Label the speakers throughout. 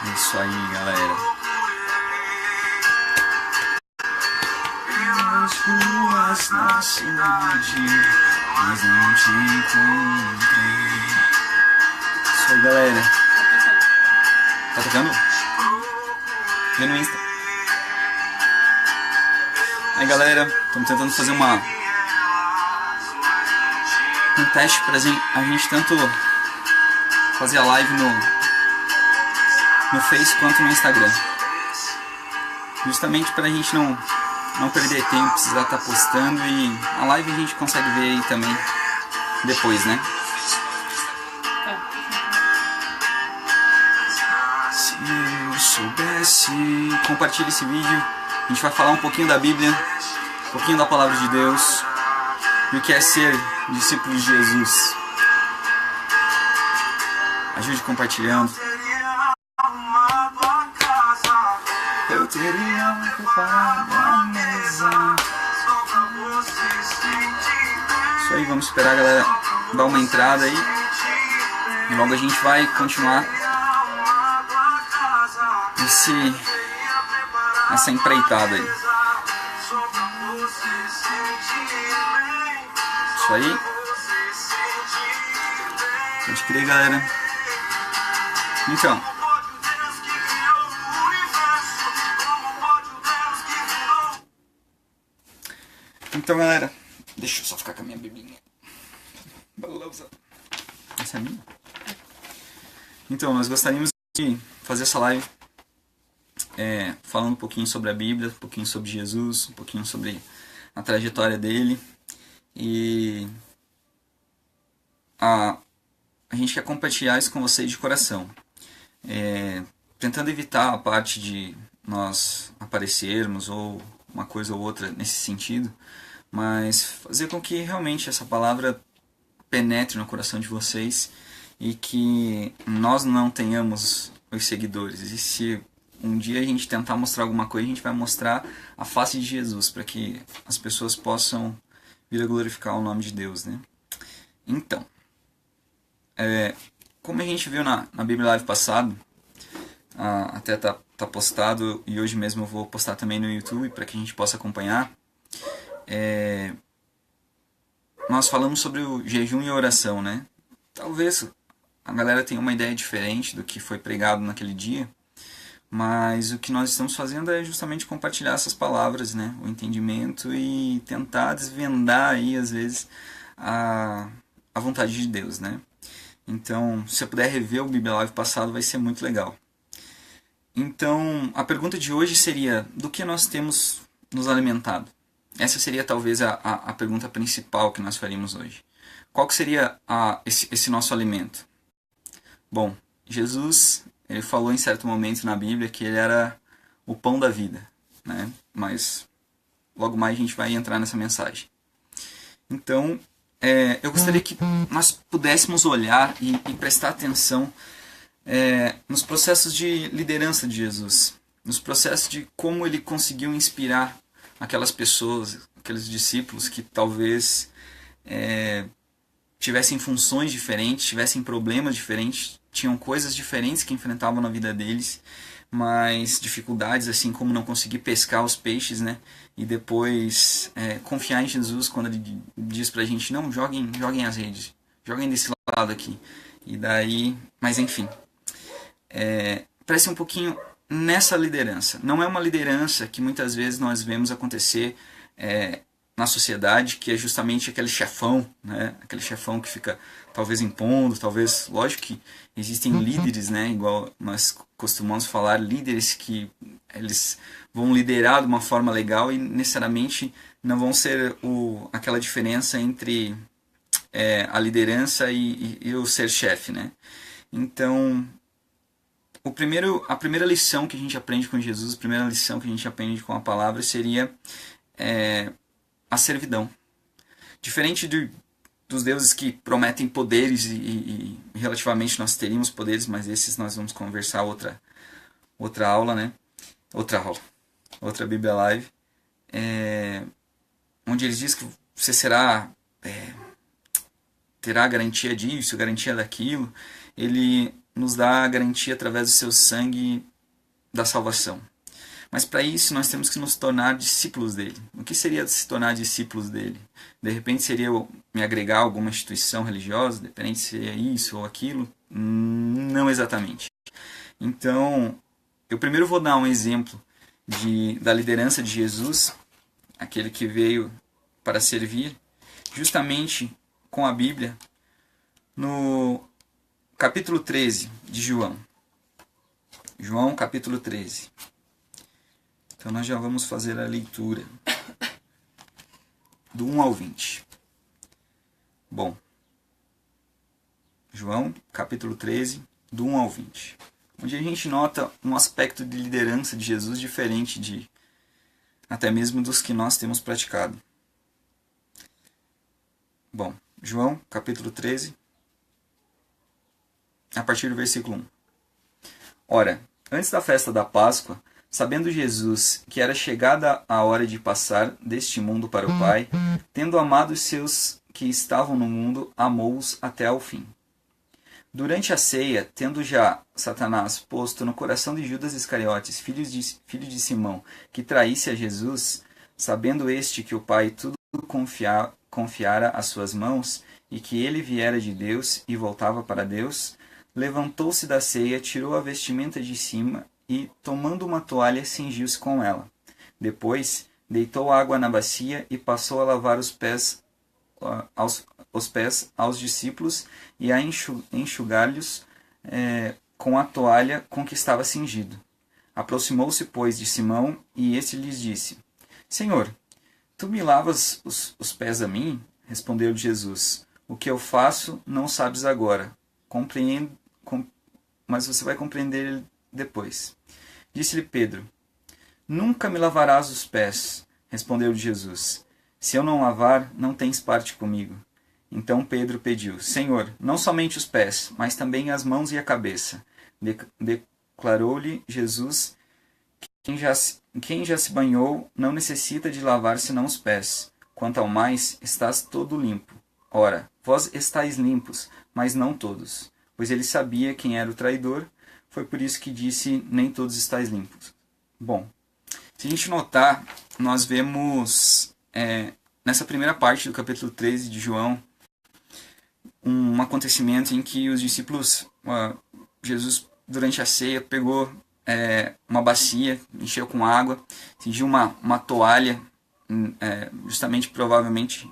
Speaker 1: É isso aí, galera. Nas ruas da cidade, mas não te encontrei. Isso aí, galera. Tá tocando? Vê no Insta. Aí, galera, estamos tentando fazer um teste pra a gente tanto fazer a live no Face quanto no Instagram. Justamente pra gente não perder tempo, precisar estar postando, e a live a gente consegue ver aí também depois, né? Se eu soubesse, compartilhe esse vídeo. A gente vai falar um pouquinho da Bíblia, um pouquinho da Palavra de Deus e o que é ser discípulo de Jesus. Ajude compartilhando. Eu teria ocupado a mesa. Isso aí, vamos esperar a galera dar uma entrada aí. E logo a gente vai continuar essa empreitada aí. Isso aí. Pode crer, galera. Então, galera, deixa eu só ficar com a minha biblinha. Essa é minha? Então, nós gostaríamos de fazer essa live falando um pouquinho sobre a Bíblia, um pouquinho sobre Jesus, um pouquinho sobre a trajetória dele. E a gente quer compartilhar isso com vocês de coração. Tentando evitar a parte de nós aparecermos ou uma coisa ou outra nesse sentido, mas fazer com que realmente essa palavra penetre no coração de vocês e que nós não tenhamos os seguidores. E se um dia a gente tentar mostrar alguma coisa, a gente vai mostrar a face de Jesus, para que as pessoas possam vir a glorificar o nome de Deus, né? Então, como a gente viu na Bíblia Live passado, até tá postado, e hoje mesmo eu vou postar também no YouTube para que a gente possa acompanhar. Nós falamos sobre o jejum e a oração, né? Talvez a galera tenha uma ideia diferente do que foi pregado naquele dia, mas o que nós estamos fazendo é justamente compartilhar essas palavras, né? O entendimento, e tentar desvendar aí, às vezes, a vontade de Deus, né? Então, se eu puder rever o Bíblia Live passado, vai ser muito legal. Então, a pergunta de hoje seria: do que nós temos nos alimentado? Essa seria talvez a pergunta principal que nós faríamos hoje. Qual que seria esse nosso alimento? Bom, Jesus, ele falou em certo momento na Bíblia que ele era o pão da vida, né? Mas logo mais a gente vai entrar nessa mensagem. Então, eu gostaria que nós pudéssemos olhar e prestar atenção nos processos de liderança de Jesus, nos processos de como ele conseguiu inspirar aquelas pessoas, aqueles discípulos que talvez tivessem funções diferentes, tivessem problemas diferentes, tinham coisas diferentes que enfrentavam na vida deles, mas dificuldades assim como não conseguir pescar os peixes, né? E depois confiar em Jesus quando ele diz pra gente: não, joguem as redes, joguem desse lado aqui. E daí, mas enfim, preste um pouquinho nessa liderança. Não é uma liderança que muitas vezes nós vemos acontecer na sociedade, que é justamente aquele chefão, né? Aquele chefão que fica talvez impondo, talvez, lógico que existem líderes, né? Igual nós costumamos falar, líderes que eles vão liderar de uma forma legal e necessariamente não vão ser aquela diferença entre a liderança e o ser chefe, né? Então, a primeira lição que a gente aprende com Jesus, a primeira lição que a gente aprende com a palavra seria a servidão. Diferente dos deuses que prometem poderes e relativamente nós teríamos poderes, mas esses nós vamos conversar outra aula, né? Outra Bíblia Live, onde eles dizem que você terá garantia disso, garantia daquilo. Ele nos dá a garantia através do seu sangue da salvação. Mas para isso nós temos que nos tornar discípulos dele. O que seria se tornar discípulos dele? De repente seria eu me agregar a alguma instituição religiosa? De repente seria isso ou aquilo? Não exatamente. Então, eu primeiro vou dar um exemplo da liderança de Jesus, aquele que veio para servir, justamente com a Bíblia, no capítulo 13 de João. João, capítulo 13. Então nós já vamos fazer a leitura do 1 ao 20. Bom, João, capítulo 13, do 1 ao 20. Onde a gente nota um aspecto de liderança de Jesus diferente de até mesmo dos que nós temos praticado. Bom, João, capítulo 13, a partir do versículo 1. Ora, antes da festa da Páscoa, sabendo Jesus que era chegada a hora de passar deste mundo para o Pai, tendo amado os seus que estavam no mundo, amou-os até ao fim. Durante a ceia, tendo já Satanás posto no coração de Judas Iscariotes, filho de Simão, que traísse a Jesus, sabendo este que o Pai tudo confiara às suas mãos, e que ele viera de Deus e voltava para Deus, levantou-se da ceia, tirou a vestimenta de cima e, tomando uma toalha, cingiu-se com ela. Depois, deitou água na bacia e passou a lavar os pés aos discípulos e a enxugar-lhes com a toalha com que estava cingido. Aproximou-se, pois, de Simão, e este lhes disse: Senhor, tu me lavas os pés a mim? Respondeu Jesus: O que eu faço não sabes agora, mas você vai compreender depois. Disse-lhe Pedro: Nunca me lavarás os pés. Respondeu Jesus: Se eu não lavar, não tens parte comigo. Então Pedro pediu: Senhor, não somente os pés, mas também as mãos e a cabeça. Declarou-lhe Jesus: Quem já se banhou não necessita de lavar senão os pés. Quanto ao mais, estás todo limpo. Ora, vós estáis limpos, mas não todos. Pois ele sabia quem era o traidor, foi por isso que disse: Nem todos estáis limpos. Bom, se a gente notar, nós vemos nessa primeira parte do capítulo 13 de João um acontecimento em que os discípulos, Jesus durante a ceia pegou uma bacia, encheu com água, cingiu uma toalha, justamente provavelmente,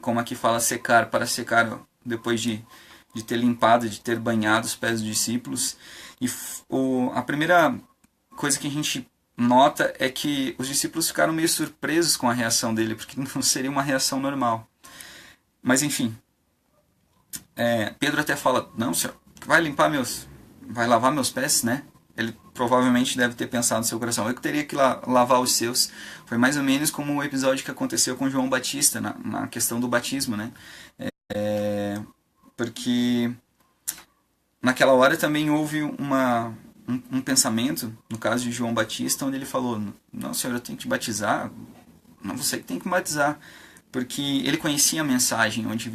Speaker 1: como aqui fala, secar, para secar depois de ter limpado, de ter banhado os pés dos discípulos. E a primeira coisa que a gente nota é que os discípulos ficaram meio surpresos com a reação dele, porque não seria uma reação normal. Mas enfim, Pedro até fala: Não, senhor, vai lavar meus pés, né? Ele provavelmente deve ter pensado no seu coração: eu que teria que lavar os seus. Foi mais ou menos como o episódio que aconteceu com João Batista na questão do batismo, né? Porque naquela hora também houve um pensamento, no caso de João Batista, onde ele falou: Não, senhor, eu tenho que te batizar. Não, você que tem que me batizar. Porque ele conhecia a mensagem, onde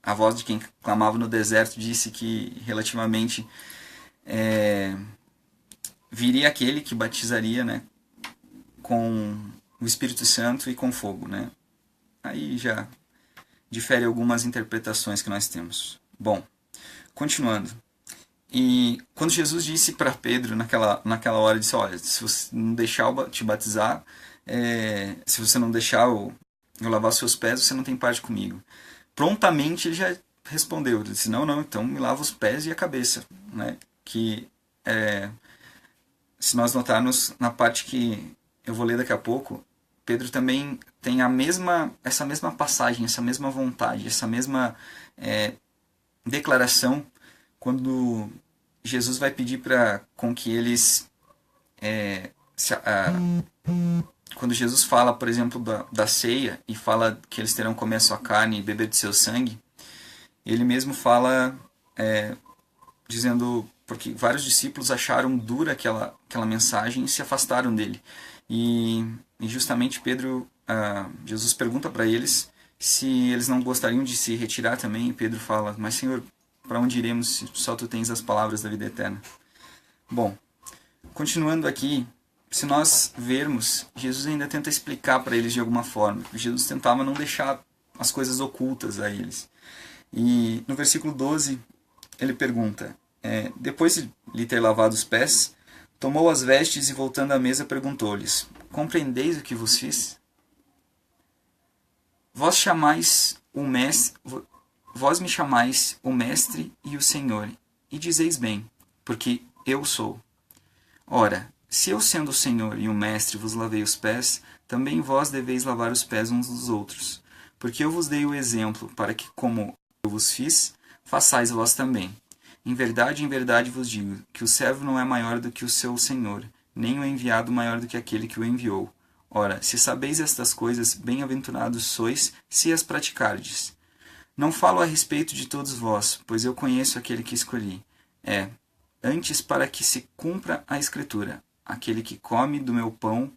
Speaker 1: a voz de quem clamava no deserto disse que relativamente viria aquele que batizaria, né, com o Espírito Santo e com fogo, né? Aí já difere algumas interpretações que nós temos. Bom, continuando. E quando Jesus disse para Pedro naquela hora, disse: Olha, se você não deixar eu te batizar, se você não deixar eu lavar os seus pés, você não tem parte comigo. Prontamente ele já respondeu, ele disse: Não, então me lava os pés e a cabeça, né? Que se nós notarmos na parte que eu vou ler daqui a pouco, Pedro também tem essa mesma passagem, essa mesma vontade, essa mesma declaração, quando Jesus vai pedir com que eles quando Jesus fala, por exemplo, da ceia e fala que eles terão comer a sua carne e beber de seu sangue, ele mesmo fala dizendo, porque vários discípulos acharam dura aquela mensagem e se afastaram dele. E justamente Jesus pergunta para eles se eles não gostariam de se retirar também, e Pedro fala: Mas Senhor, para onde iremos se só tu tens as palavras da vida eterna? Bom, continuando aqui, se nós vermos, Jesus ainda tenta explicar para eles de alguma forma. Jesus tentava não deixar as coisas ocultas a eles. E no versículo 12, ele pergunta, depois de lhe ter lavado os pés, tomou as vestes e voltando à mesa perguntou-lhes, compreendeis o que vos fiz? Vós me chamais o Mestre e o Senhor, e dizeis bem, porque eu sou. Ora, se eu sendo o Senhor e o Mestre vos lavei os pés, também vós deveis lavar os pés uns dos outros, porque eu vos dei o exemplo, para que, como eu vos fiz, façais vós também. Em verdade vos digo, que o servo não é maior do que o seu Senhor, nem o enviado maior do que aquele que o enviou. Ora, se sabeis estas coisas, bem-aventurados sois, se as praticardes. Não falo a respeito de todos vós, pois eu conheço aquele que escolhi. Antes para que se cumpra a Escritura, aquele que come do meu pão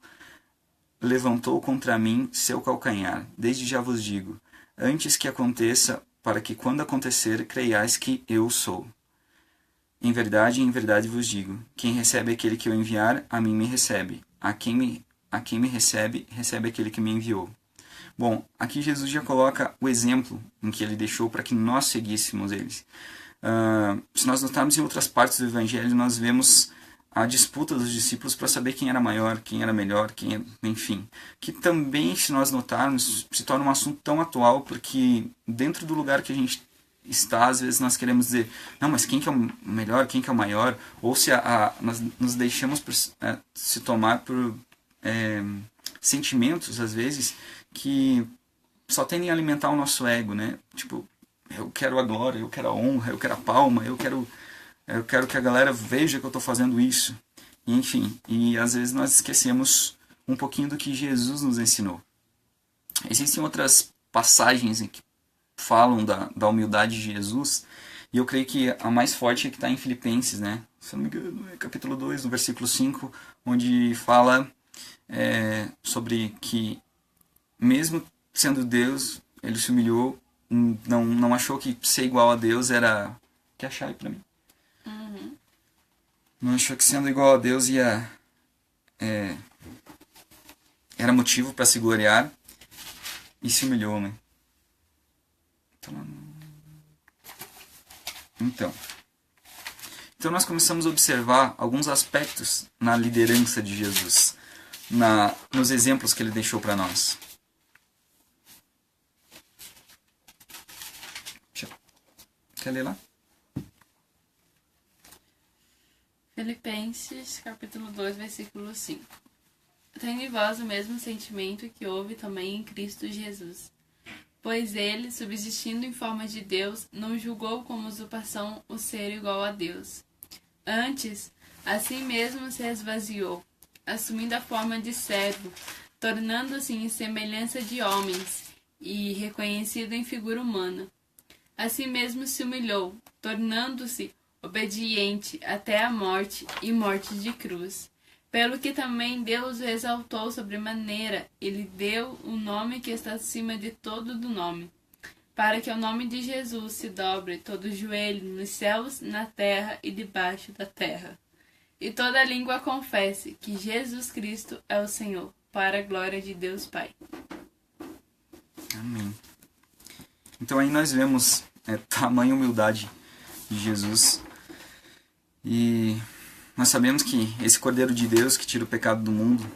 Speaker 1: levantou contra mim seu calcanhar. Desde já vos digo, antes que aconteça, para que quando acontecer, creiais que eu sou. Em verdade vos digo, quem recebe aquele que eu enviar, a mim me recebe. A quem me recebe, recebe aquele que me enviou. Bom, aqui Jesus já coloca o exemplo em que ele deixou para que nós seguíssemos eles. Se nós notarmos em outras partes do Evangelho, nós vemos a disputa dos discípulos para saber quem era maior, quem era melhor, enfim. Que também, se nós notarmos, se torna um assunto tão atual, porque dentro do lugar que a gente está, às vezes nós queremos dizer, não, mas quem que é o melhor, quem que é o maior, ou se nós nos deixamos se tomar por sentimentos, às vezes, que só tendem a alimentar o nosso ego, né? Tipo, eu quero a glória, eu quero a honra, eu quero a palma, eu quero que a galera veja que eu estou fazendo isso. E, enfim, e às vezes nós esquecemos um pouquinho do que Jesus nos ensinou. Existem outras passagens em que falam da humildade de Jesus, e eu creio que a mais forte é que está em Filipenses, né? Se eu não me engano, é capítulo 2, no versículo 5, onde fala sobre que, mesmo sendo Deus, ele se humilhou, não achou que ser igual a Deus era... Quer achar aí pra mim?
Speaker 2: Uhum.
Speaker 1: Não achou que sendo igual a Deus era motivo para se gloriar, e se humilhou, né? Então nós começamos a observar alguns aspectos na liderança de Jesus, nos exemplos que ele deixou para nós. Quer ler lá?
Speaker 2: Filipenses, capítulo 2, versículo 5. Tende vós o mesmo sentimento que houve também em Cristo Jesus. Pois ele, subsistindo em forma de Deus, não julgou como usurpação o ser igual a Deus. Antes, a si mesmo se esvaziou, assumindo a forma de servo, tornando-se em semelhança de homens, e reconhecido em figura humana. A si mesmo se humilhou, tornando-se obediente até a morte e morte de cruz. Pelo que também Deus o exaltou sobremaneira, e lhe deu o nome que está acima de todo do nome, para que ao nome de Jesus se dobre todo o joelho nos céus, na terra e debaixo da terra. E toda língua confesse que Jesus Cristo é o Senhor, para a glória de Deus Pai.
Speaker 1: Amém. Então aí nós vemos tamanha humildade de Jesus. E nós sabemos que esse Cordeiro de Deus que tira o pecado do mundo,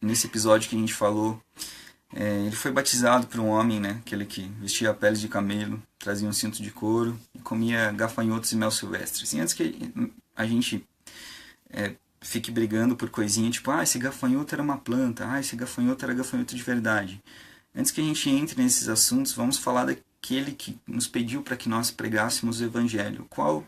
Speaker 1: nesse episódio que a gente falou, ele foi batizado por um homem, né, aquele que vestia a pele de camelo, trazia um cinto de couro e comia gafanhotos e mel silvestre. Assim, antes que a gente fique brigando por coisinha, tipo, esse gafanhoto era uma planta, esse gafanhoto era gafanhoto de verdade. Antes que a gente entre nesses assuntos, vamos falar daquele que nos pediu para que nós pregássemos o Evangelho, qual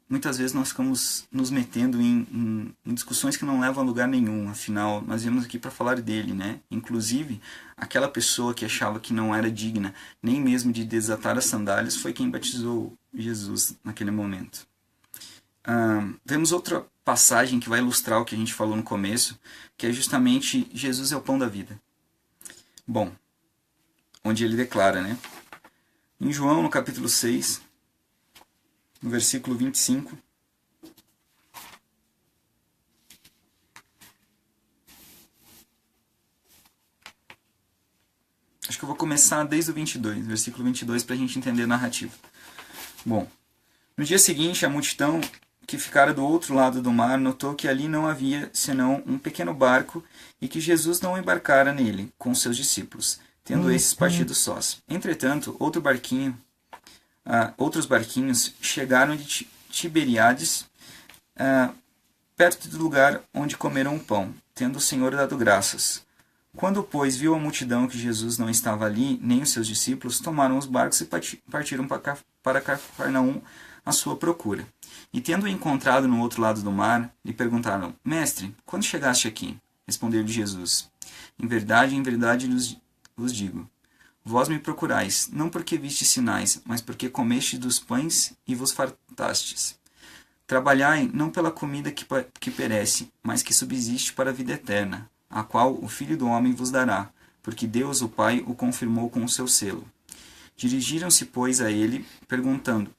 Speaker 1: muitas vezes nós ficamos nos metendo em discussões que não levam a lugar nenhum. Afinal, nós viemos aqui para falar dele, né? Inclusive, aquela pessoa que achava que não era digna nem mesmo de desatar as sandálias foi quem batizou Jesus naquele momento. Vemos outra passagem que vai ilustrar o que a gente falou no começo, que é justamente Jesus é o pão da vida. Bom, onde ele declara, né? Em João, no capítulo 6, no versículo 25, acho que eu vou começar desde o 22, versículo 22, para a gente entender a narrativa. Bom, no dia seguinte, a multidão que ficara do outro lado do mar notou que ali não havia senão um pequeno barco e que Jesus não embarcara nele com seus discípulos, tendo esses partido sós. Entretanto, outros barquinhos chegaram de Tiberíades, perto do lugar onde comeram o pão, tendo o Senhor dado graças. Quando, pois, viu a multidão que Jesus não estava ali, nem os seus discípulos, tomaram os barcos e partiram para Cafarnaum à sua procura. E tendo-o encontrado no outro lado do mar, lhe perguntaram: Mestre, quando chegaste aqui? Respondeu-lhe Jesus: em verdade vos digo, vós me procurais, não porque vistes sinais, mas porque comestes dos pães e vos fartastes. Trabalhai não pela comida que perece, mas que subsiste para a vida eterna, a qual o Filho do Homem vos dará, porque Deus, o Pai, o confirmou com o seu selo. Dirigiram-se, pois, a ele, perguntando: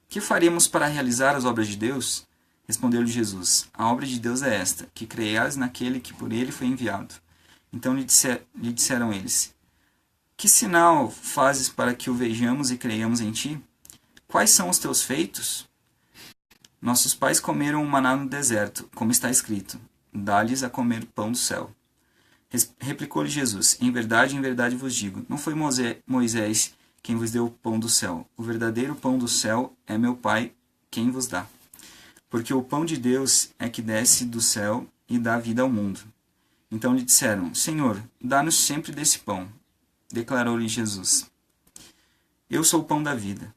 Speaker 1: que faremos para realizar as obras de Deus? Respondeu-lhe Jesus: a obra de Deus é esta, que creiais naquele que por ele foi enviado. Então lhe disseram eles: que sinal fazes para que o vejamos e creiamos em ti? Quais são os teus feitos? Nossos pais comeram o maná no deserto, como está escrito: dá-lhes a comer pão do céu. Replicou-lhe Jesus: em verdade vos digo, não foi Moisés quem vos deu o pão do céu. O verdadeiro pão do céu é meu Pai quem vos dá. Porque o pão de Deus é que desce do céu e dá vida ao mundo. Então lhe disseram: Senhor, dá-nos sempre desse pão. Declarou-lhe Jesus: eu sou o pão da vida.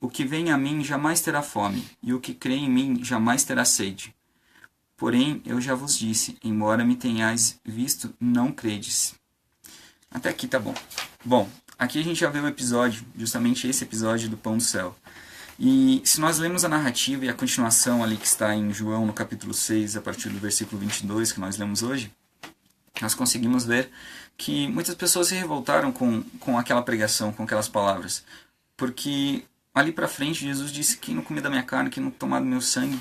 Speaker 1: O que vem a mim jamais terá fome, e o que crê em mim jamais terá sede. Porém, eu já vos disse, embora me tenhais visto, não credes. Até aqui tá bom. Bom, aqui a gente já vê o episódio, justamente esse episódio do Pão do Céu. E se nós lemos a narrativa e a continuação ali que está em João, no capítulo 6, a partir do versículo 22, que nós lemos hoje, nós conseguimos ver que muitas pessoas se revoltaram com aquela pregação, com aquelas palavras. Porque ali para frente Jesus disse: quem não comer da minha carne, quem não tomar do meu sangue,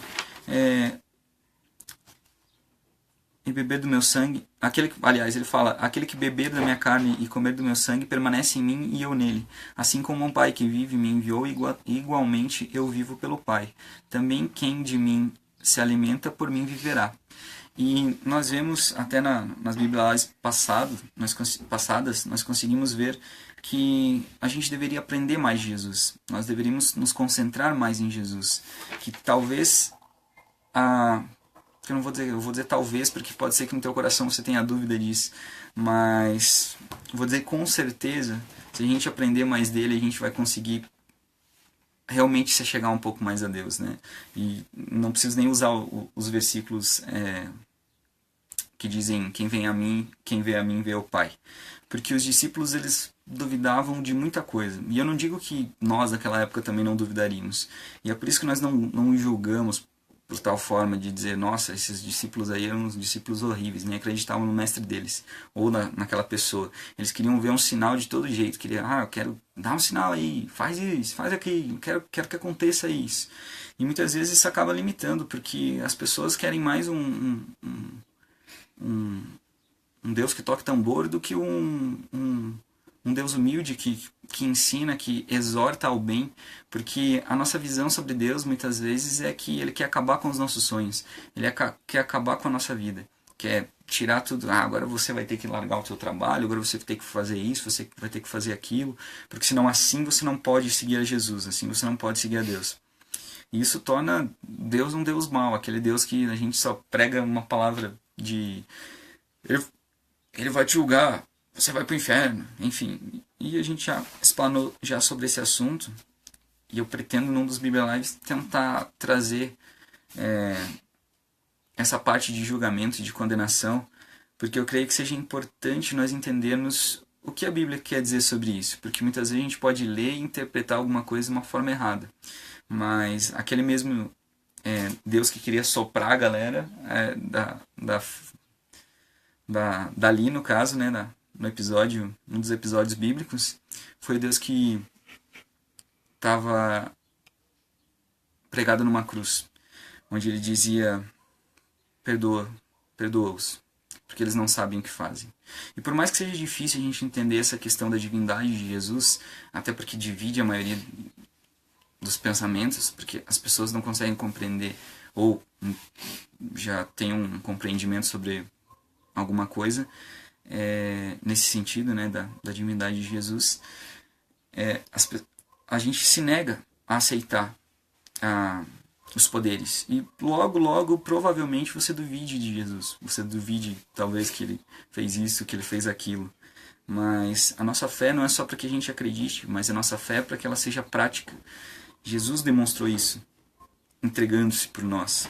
Speaker 1: e beber do meu sangue, ele fala: aquele que beber da minha carne e comer do meu sangue permanece em mim e eu nele. Assim como um Pai que vive me enviou, igualmente eu vivo pelo Pai. Também quem de mim se alimenta, por mim viverá. E nós vemos até nas Bíblias passadas, nós conseguimos ver que a gente deveria aprender mais de Jesus. Nós deveríamos nos concentrar mais em Jesus. Que talvez eu vou dizer talvez, porque pode ser que no teu coração você tenha dúvida disso, mas vou dizer com certeza, se a gente aprender mais dele, a gente vai conseguir realmente se chegar um pouco mais a Deus, né? E não preciso nem usar os versículos que dizem: quem vê a mim vê o Pai. Porque os discípulos, eles duvidavam de muita coisa. E eu não digo que nós, naquela época, também não duvidaríamos. E é por isso que nós não julgamos por tal forma de dizer: nossa, esses discípulos aí eram uns discípulos horríveis, nem acreditavam no mestre deles, ou naquela pessoa. Eles queriam ver um sinal de todo jeito, eu quero dar um sinal aí, faz isso, faz aquilo, quero que aconteça isso. E muitas vezes isso acaba limitando, porque as pessoas querem mais um Deus que toque tambor do que um Deus humilde que ensina, que exorta ao bem, porque a nossa visão sobre Deus muitas vezes é que Ele quer acabar com os nossos sonhos, Ele quer acabar com a nossa vida, quer tirar tudo. Agora você vai ter que largar o seu trabalho, agora você vai ter que fazer isso, você vai ter que fazer aquilo, porque senão assim você não pode seguir a Jesus, assim você não pode seguir a Deus. E isso torna Deus um Deus mau, aquele Deus que a gente só prega uma palavra de Ele vai te julgar, você vai para o inferno, enfim. E a gente já explanou já sobre esse assunto, e eu pretendo, num dos Bíblia Lives, tentar trazer essa parte de julgamento e de condenação, porque eu creio que seja importante nós entendermos o que a Bíblia quer dizer sobre isso, porque muitas vezes a gente pode ler e interpretar alguma coisa de uma forma errada, mas aquele mesmo Deus que queria soprar a galera dali, no caso, né, no episódio, um dos episódios bíblicos, foi Deus que estava pregado numa cruz, onde ele dizia: perdoa-os, porque eles não sabem o que fazem. E por mais que seja difícil a gente entender essa questão da divindade de Jesus, até porque divide a maioria dos pensamentos, porque as pessoas não conseguem compreender ou já têm um compreendimento sobre alguma coisa nesse sentido, né, da divindade de Jesus, a gente se nega a aceitar os poderes. E logo, provavelmente você duvide de Jesus. Você duvide, talvez, que ele fez isso, que ele fez aquilo. Mas a nossa fé não é só para que a gente acredite, mas a nossa fé é para que ela seja prática. Jesus demonstrou isso, entregando-se por nós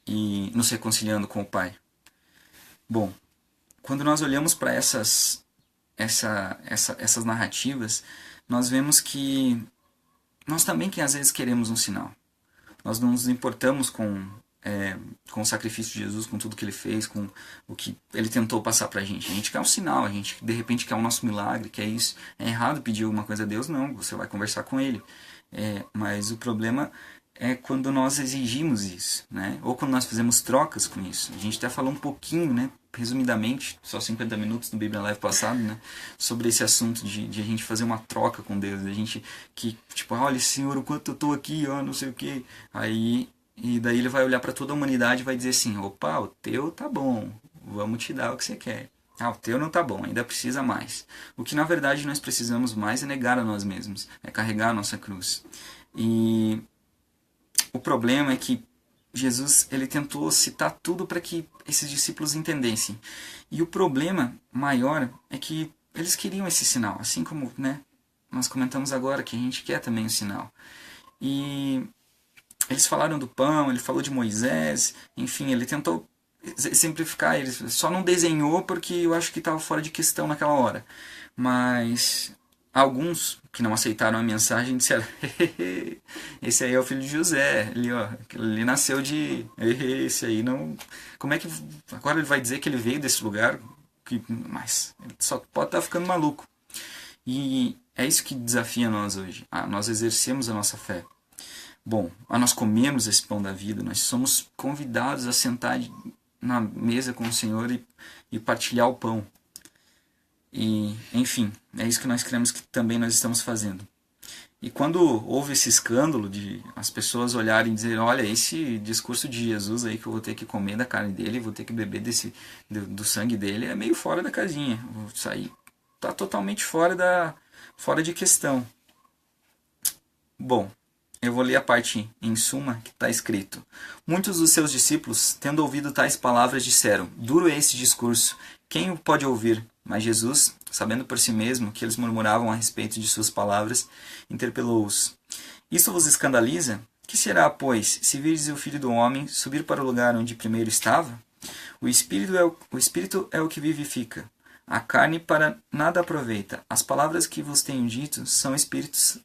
Speaker 1: e nos reconciliando com o Pai. Bom, quando nós olhamos para essas narrativas, nós vemos que nós também que às vezes queremos um sinal. Nós não nos importamos com o sacrifício de Jesus, com tudo que ele fez, com o que ele tentou passar pra gente. A gente quer um sinal, a gente de repente quer o nosso milagre, quer isso. É errado pedir alguma coisa a Deus? Não, você vai conversar com ele. Mas o problema é quando nós exigimos isso, né? Ou quando nós fazemos trocas com isso. A gente até falou um pouquinho, né, resumidamente, só 50 minutos no Bíblia Live passado, né, sobre esse assunto de a gente fazer uma troca com Deus, a gente que, tipo, olha, Senhor, o quanto eu tô aqui, ó, não sei o que. E daí ele vai olhar para toda a humanidade e vai dizer assim: opa, o teu tá bom, vamos te dar o que você quer. O teu não tá bom, ainda precisa mais. O que na verdade nós precisamos mais é negar a nós mesmos, é carregar a nossa cruz. E o problema é que Jesus ele tentou citar tudo para que esses discípulos entendessem. E o problema maior é que eles queriam esse sinal, assim como, né, nós comentamos agora que a gente quer também o sinal. E eles falaram do pão, ele falou de Moisés, enfim, ele tentou simplificar, ele só não desenhou porque eu acho que estava fora de questão naquela hora. Mas alguns que não aceitaram a mensagem disseram: esse aí é o filho de José, ele nasceu de... esse aí não... Como é que agora ele vai dizer que ele veio desse lugar? Mas ele só pode estar ficando maluco. E é isso que desafia nós hoje. Nós exercemos a nossa fé. Bom, nós comemos esse pão da vida, nós somos convidados a sentar na mesa com o Senhor e partilhar o pão. E, enfim, é isso que nós cremos que também nós estamos fazendo. E quando houve esse escândalo de as pessoas olharem e dizer: olha, esse discurso de Jesus aí que eu vou ter que comer da carne dele, vou ter que beber do sangue dele, é meio fora da casinha. Isso aí está totalmente fora de questão. Bom, eu vou ler a parte em suma que está escrito: muitos dos seus discípulos, tendo ouvido tais palavras, disseram: duro é esse discurso, quem o pode ouvir? Mas Jesus, sabendo por si mesmo que eles murmuravam a respeito de suas palavras, interpelou-os: isso vos escandaliza? Que será, pois, se virdes o Filho do Homem subir para o lugar onde primeiro estava? O Espírito é o que vivifica. A carne para nada aproveita. As palavras que vos tenho dito são espírito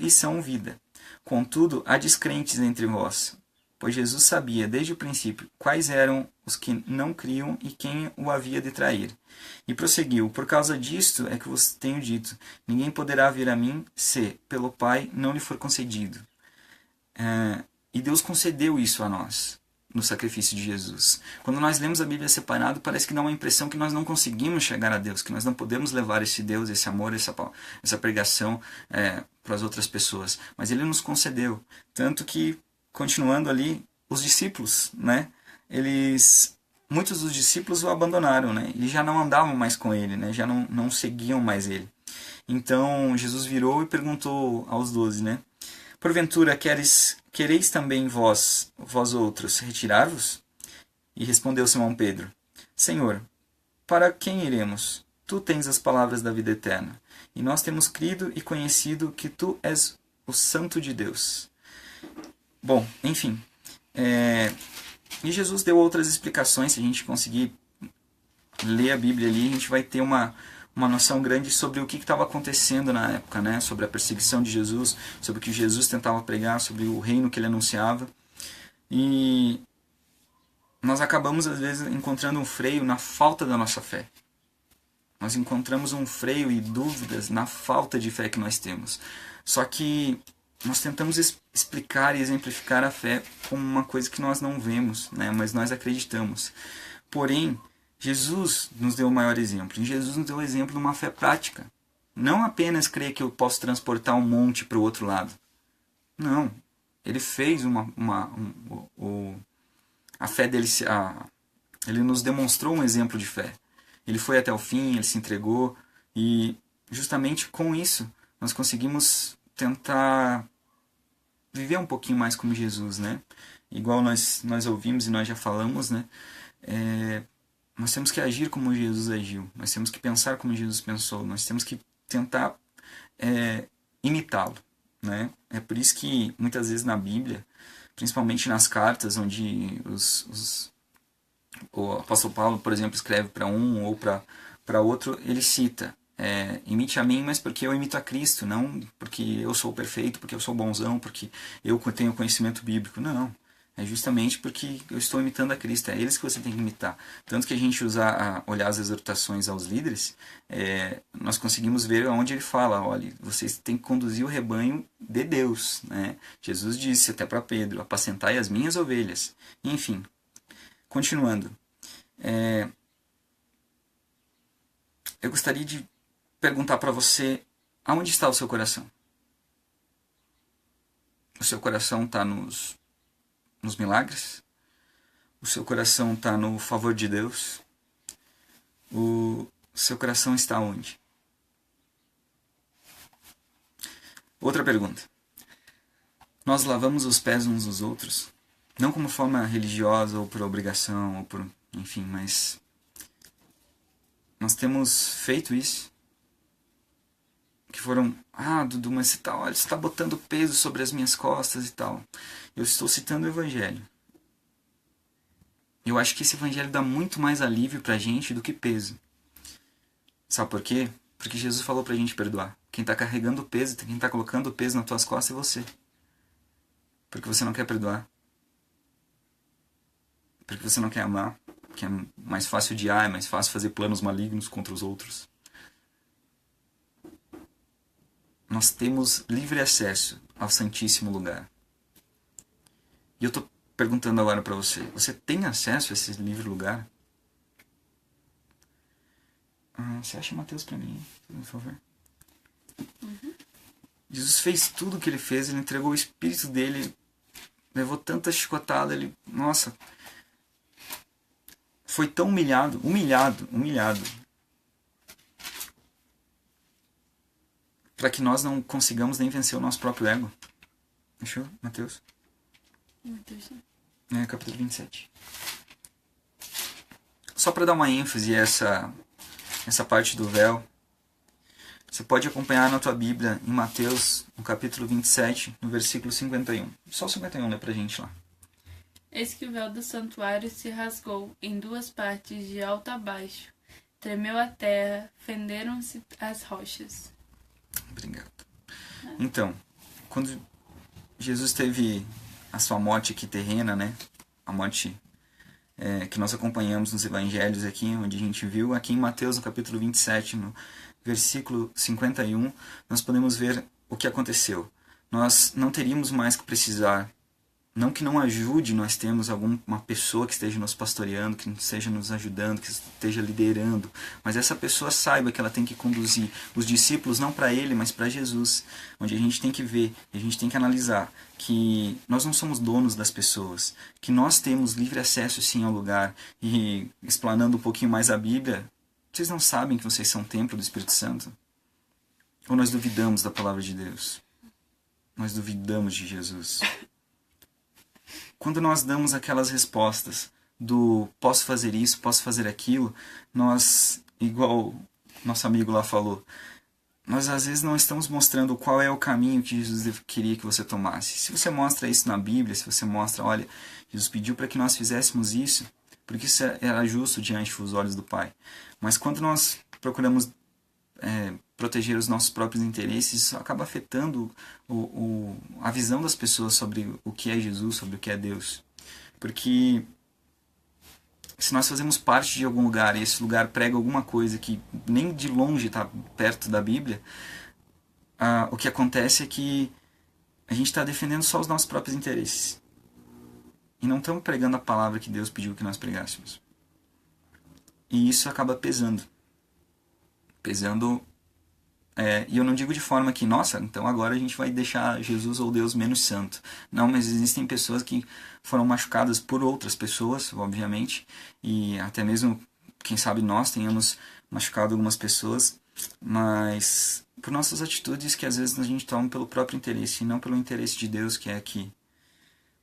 Speaker 1: e são vida. Contudo, há descrentes entre vós, pois Jesus sabia desde o princípio quais eram os que não criam e quem o havia de trair. E prosseguiu: por causa disto é que vos tenho dito, ninguém poderá vir a mim se, pelo Pai, não lhe for concedido. E Deus concedeu isso a nós, no sacrifício de Jesus. Quando nós lemos a Bíblia separado, parece que dá uma impressão que nós não conseguimos chegar a Deus, que nós não podemos levar esse Deus, esse amor, essa pregação para as outras pessoas. Mas Ele nos concedeu. Tanto que, continuando ali, os discípulos, né, muitos dos discípulos o abandonaram, né, e já não andavam mais com Ele, né, já não seguiam mais Ele. Então Jesus virou e perguntou aos 12, né: porventura quereis também vós outros retirar-vos? E respondeu Simão Pedro: Senhor, para quem iremos? Tu tens as palavras da vida eterna, e nós temos crido e conhecido que tu és o Santo de Deus. Bom, enfim, e Jesus deu outras explicações. Se a gente conseguir ler a Bíblia ali, a gente vai ter uma noção grande sobre o que estava acontecendo na época, né? Sobre a perseguição de Jesus, sobre o que Jesus tentava pregar, sobre o reino que ele anunciava. E nós acabamos, às vezes, encontrando um freio na falta da nossa fé. Nós encontramos um freio e dúvidas na falta de fé que nós temos. Só que nós tentamos explicar e exemplificar a fé como uma coisa que nós não vemos, né? Mas nós acreditamos. Porém, Jesus nos deu o maior exemplo. Jesus nos deu o exemplo de uma fé prática. Não apenas crer que eu posso transportar um monte para o outro lado. Não. Ele fez a fé dele, ele nos demonstrou um exemplo de fé. Ele foi até o fim, ele se entregou, e justamente com isso nós conseguimos tentar viver um pouquinho mais como Jesus, né? Igual nós ouvimos e nós já falamos, né? Nós temos que agir como Jesus agiu, nós temos que pensar como Jesus pensou, nós temos que tentar imitá-lo, né? É por isso que muitas vezes na Bíblia, principalmente nas cartas, onde o apóstolo Paulo, por exemplo, escreve para um ou para outro, ele cita: imite a mim, mas porque eu imito a Cristo, não porque eu sou perfeito, porque eu sou bonzão, porque eu tenho conhecimento bíblico. Não, é justamente porque eu estou imitando a Cristo, é eles que você tem que imitar. Tanto que a gente olhar as exortações aos líderes, nós conseguimos ver onde ele fala: olha, vocês têm que conduzir o rebanho de Deus, né? Jesus disse até para Pedro: apacentai as minhas ovelhas. Enfim, continuando, eu gostaria de perguntar para você: aonde está o seu coração? O seu coração está nos milagres? O seu coração está no favor de Deus? O seu coração está onde? Outra pergunta: nós lavamos os pés uns dos outros? Não como forma religiosa ou por obrigação, ou por, enfim, mas nós temos feito isso? Que foram: Dudu, mas você está botando peso sobre as minhas costas e tal. Eu estou citando o Evangelho. Eu acho que esse Evangelho dá muito mais alívio pra gente do que peso. Sabe por quê? Porque Jesus falou pra gente perdoar. Quem está carregando o peso, quem está colocando o peso nas tuas costas é você. Porque você não quer perdoar. Porque você não quer amar. Porque é mais fácil odiar, é mais fácil fazer planos malignos contra os outros. Nós temos livre acesso ao Santíssimo Lugar. E eu estou perguntando agora para você: você tem acesso a esse livre lugar? Você acha Mateus para mim, por favor?
Speaker 2: Uhum.
Speaker 1: Jesus fez tudo o que ele fez, ele entregou o Espírito dele, levou tanta chicotada, ele, nossa, foi tão humilhado, para que nós não consigamos nem vencer o nosso próprio ego. Deixa eu, Mateus?
Speaker 2: Mateus.
Speaker 1: Capítulo 27. Só para dar uma ênfase a essa parte do véu, você pode acompanhar na tua Bíblia em Mateus, no capítulo 27, no versículo 51. Só o 51 lê pra gente lá.
Speaker 2: Eis que o véu do santuário se rasgou em duas partes, de alto a baixo. Tremeu a terra, fenderam-se as rochas.
Speaker 1: Obrigado. Então, quando Jesus teve a sua morte aqui terrena, né? A morte que nós acompanhamos nos evangelhos aqui, onde a gente viu, aqui em Mateus, no capítulo 27, no versículo 51, nós podemos ver o que aconteceu. Nós não teríamos mais que precisar, não que não ajude, nós temos alguma pessoa que esteja nos pastoreando, que esteja nos ajudando, que esteja liderando, mas essa pessoa saiba que ela tem que conduzir os discípulos não para ele, mas para Jesus, onde a gente tem que ver, a gente tem que analisar que nós não somos donos das pessoas, que nós temos livre acesso sim ao lugar. E explanando um pouquinho mais a Bíblia, vocês não sabem que vocês são templo do Espírito Santo? Ou nós duvidamos da palavra de Deus? Nós duvidamos de Jesus. Quando nós damos aquelas respostas do posso fazer isso, posso fazer aquilo, nós, igual nosso amigo lá falou, nós às vezes não estamos mostrando qual é o caminho que Jesus queria que você tomasse. Se você mostra isso na Bíblia, se você mostra, olha, Jesus pediu para que nós fizéssemos isso, porque isso era justo diante dos olhos do Pai. Mas quando nós procuramos proteger os nossos próprios interesses, isso acaba afetando a visão das pessoas sobre o que é Jesus, sobre o que é Deus. Porque se nós fazemos parte de algum lugar e esse lugar prega alguma coisa que nem de longe está perto da Bíblia, o que acontece é que a gente está defendendo só os nossos próprios interesses. E não estamos pregando a palavra que Deus pediu que nós pregássemos. E isso acaba pesando. Pesando. E eu não digo de forma que, nossa, então agora a gente vai deixar Jesus ou Deus menos santo. Não, mas existem pessoas que foram machucadas por outras pessoas, obviamente. E até mesmo, quem sabe, nós tenhamos machucado algumas pessoas. Mas por nossas atitudes que às vezes a gente toma pelo próprio interesse e não pelo interesse de Deus, que é que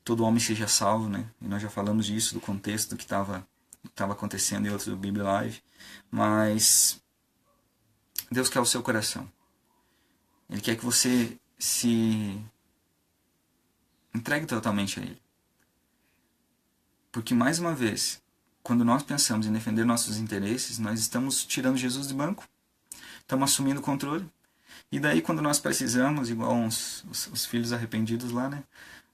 Speaker 1: todo homem seja salvo, né? E nós já falamos disso, do contexto do que estava acontecendo em outro Bíblia Live. Mas Deus quer o seu coração. Ele quer que você se entregue totalmente a Ele. Porque, mais uma vez, quando nós pensamos em defender nossos interesses, nós estamos tirando Jesus de banco. Estamos assumindo o controle. E daí, quando nós precisamos, igual os filhos arrependidos lá, né?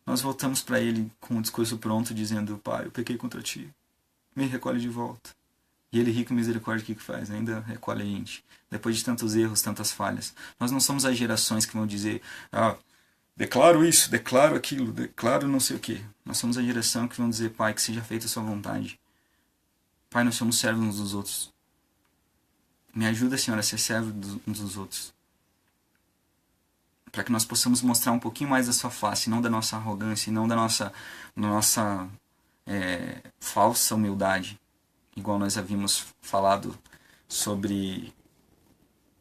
Speaker 1: Nós voltamos para Ele com o discurso pronto, dizendo: Pai, eu pequei contra Ti. Me recolhe de volta. E Ele, rico em misericórdia, o que faz? Ainda recolhe a gente. Depois de tantos erros, tantas falhas. Nós não somos as gerações que vão dizer: declaro isso, declaro aquilo, declaro não sei o quê. Nós somos a geração que vão dizer: Pai, que seja feita a sua vontade. Pai, nós somos servos uns dos outros. Me ajuda, Senhor, a ser servo uns dos outros. Para que nós possamos mostrar um pouquinho mais da sua face, não da nossa arrogância, não da nossa falsa humildade. Igual nós havíamos falado sobre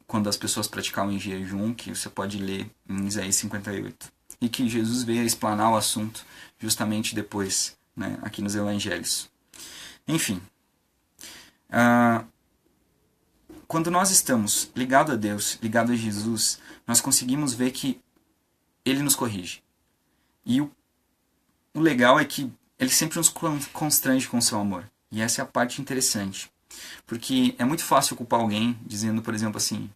Speaker 1: quando as pessoas praticavam em jejum, que você pode ler em Isaías 58. E que Jesus veio a explanar o assunto justamente depois, né, aqui nos evangelhos. Enfim, quando nós estamos ligados a Deus, ligados a Jesus, nós conseguimos ver que Ele nos corrige. E o legal é que Ele sempre nos constrange com o seu amor. E essa é a parte interessante. Porque é muito fácil culpar alguém dizendo, por exemplo, assim,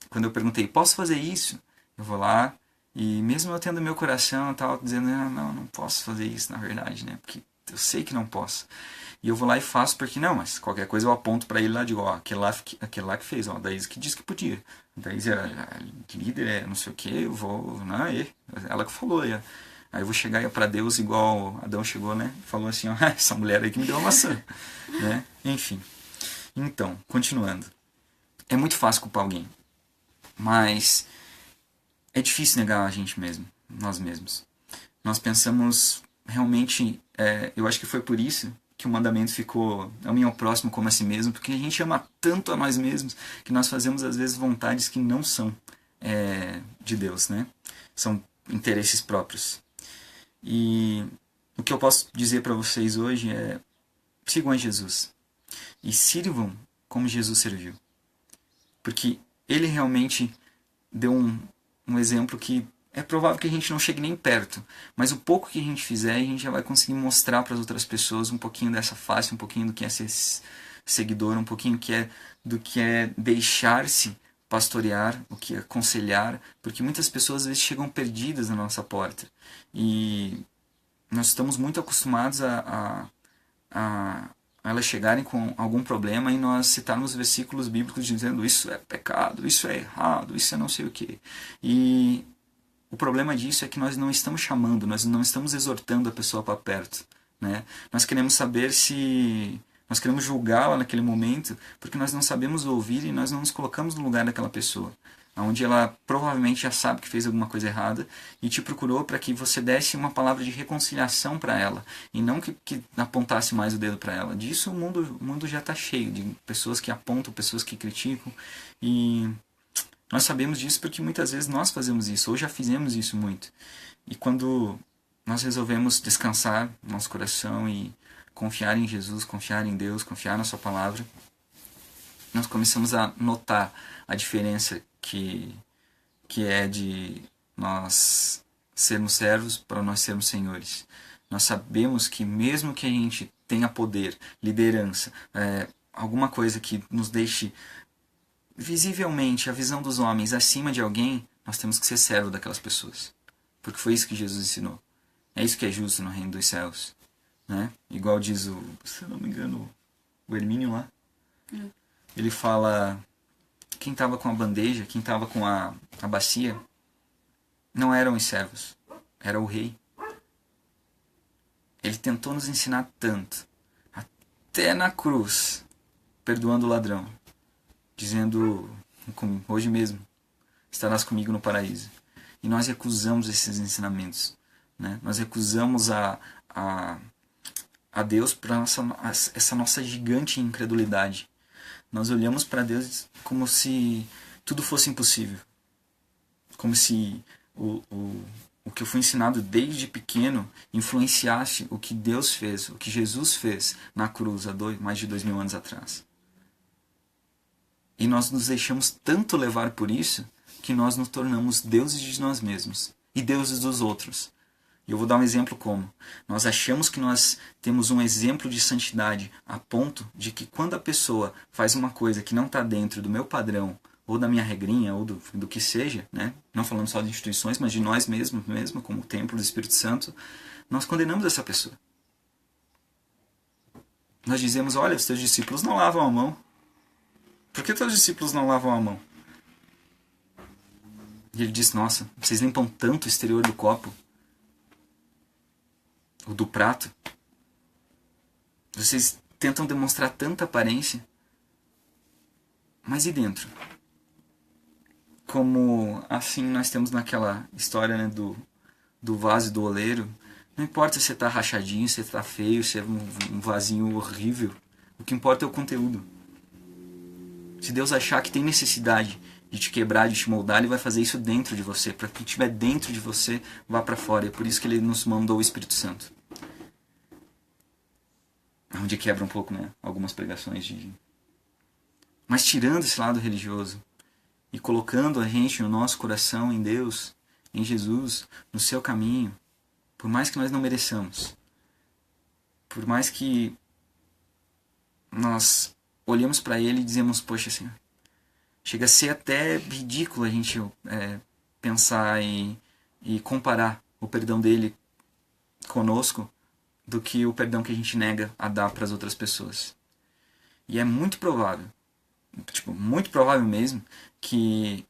Speaker 1: quando eu perguntei: posso fazer isso? Eu vou lá e mesmo eu tendo meu coração, eu estava dizendo: não posso fazer isso na verdade, né? Porque eu sei que não posso. E eu vou lá e faço porque não, mas qualquer coisa eu aponto para ele lá e digo: aquele lá que fez, daí que disse que podia. Daí a líder não sei o que, eu vou, ela que falou, Aí eu vou chegar para Deus igual Adão chegou, né? Falou assim: essa mulher aí que me deu uma maçã. Né? Enfim. Então, continuando. É muito fácil culpar alguém. Mas é difícil negar a gente mesmo, nós mesmos. Nós pensamos realmente, eu acho que foi por isso que o mandamento ficou: ame ao próximo como a si mesmo, porque a gente ama tanto a nós mesmos que nós fazemos às vezes vontades que não são de Deus, né? São interesses próprios. E o que eu posso dizer para vocês hoje é: sigam a Jesus e sirvam como Jesus serviu, porque Ele realmente deu um exemplo que é provável que a gente não chegue nem perto, mas o pouco que a gente fizer, a gente já vai conseguir mostrar para as outras pessoas um pouquinho dessa face, um pouquinho do que é ser seguidor, um pouquinho do que é deixar-se pastorear, o que é aconselhar, porque muitas pessoas às vezes chegam perdidas na nossa porta e nós estamos muito acostumados a elas chegarem com algum problema e nós citarmos versículos bíblicos dizendo: isso é pecado, isso é errado, isso é não sei o que. E o problema disso é que nós não estamos chamando, nós não estamos exortando a pessoa para perto, né? Nós queremos saber se... Nós queremos julgá-la naquele momento porque nós não sabemos ouvir e nós não nos colocamos no lugar daquela pessoa, onde ela provavelmente já sabe que fez alguma coisa errada e te procurou para que você desse uma palavra de reconciliação para ela e não que apontasse mais o dedo para ela. Disso o mundo já está cheio de pessoas que apontam, pessoas que criticam, e nós sabemos disso porque muitas vezes nós fazemos isso, ou já fizemos isso muito. E quando nós resolvemos descansar nosso coração e confiar em Jesus, confiar em Deus, confiar na sua palavra, nós começamos a notar a diferença que é de nós sermos servos para nós sermos senhores. Nós sabemos que mesmo que a gente tenha poder, liderança, alguma coisa que nos deixe visivelmente a visão dos homens acima de alguém, nós temos que ser servo daquelas pessoas. Porque foi isso que Jesus ensinou. É isso que é justo no reino dos céus. né? Igual diz se eu não me engano, o Hermínio lá. Ele fala, quem estava com a bandeja, quem estava com a bacia, não eram os servos, era o rei. Ele tentou nos ensinar tanto, até na cruz, perdoando o ladrão, dizendo, como hoje mesmo, estarás comigo no paraíso. E nós recusamos esses ensinamentos, né? Nós recusamos a Deus por essa nossa gigante incredulidade. Nós olhamos para Deus como se tudo fosse impossível. Como se o que eu fui ensinado desde pequeno influenciasse o que Deus fez, o que Jesus fez na cruz há mais de 2000 anos atrás. E nós nos deixamos tanto levar por isso que nós nos tornamos deuses de nós mesmos e deuses dos outros. E eu vou dar um exemplo como. Nós achamos que nós temos um exemplo de santidade a ponto de que quando a pessoa faz uma coisa que não está dentro do meu padrão, ou da minha regrinha, ou do que seja, né? Não falando só de instituições, mas de nós mesmos, como o templo do Espírito Santo, nós condenamos essa pessoa. Nós dizemos, olha, os teus discípulos não lavam a mão. Por que teus discípulos não lavam a mão? E ele diz, nossa, vocês limpam tanto o exterior do copo, ou do prato. Vocês tentam demonstrar tanta aparência. Mas e dentro? Como assim nós temos naquela história, né, do vaso e do oleiro. Não importa se está rachadinho, se está feio, se é um vasinho horrível. O que importa é o conteúdo. Se Deus achar que tem necessidade de te quebrar, de te moldar, Ele vai fazer isso dentro de você. Para que estiver dentro de você, vá para fora. É por isso que Ele nos mandou o Espírito Santo. Onde quebra um pouco, né? Algumas pregações de... Mas tirando esse lado religioso e colocando a gente no nosso coração em Deus, em Jesus, no seu caminho, por mais que nós não mereçamos, por mais que nós olhemos para Ele e dizemos, poxa, Senhor, chega a ser até ridículo a gente pensar e comparar o perdão dele conosco do que o perdão que a gente nega a dar para as outras pessoas. E é muito provável, muito provável mesmo, que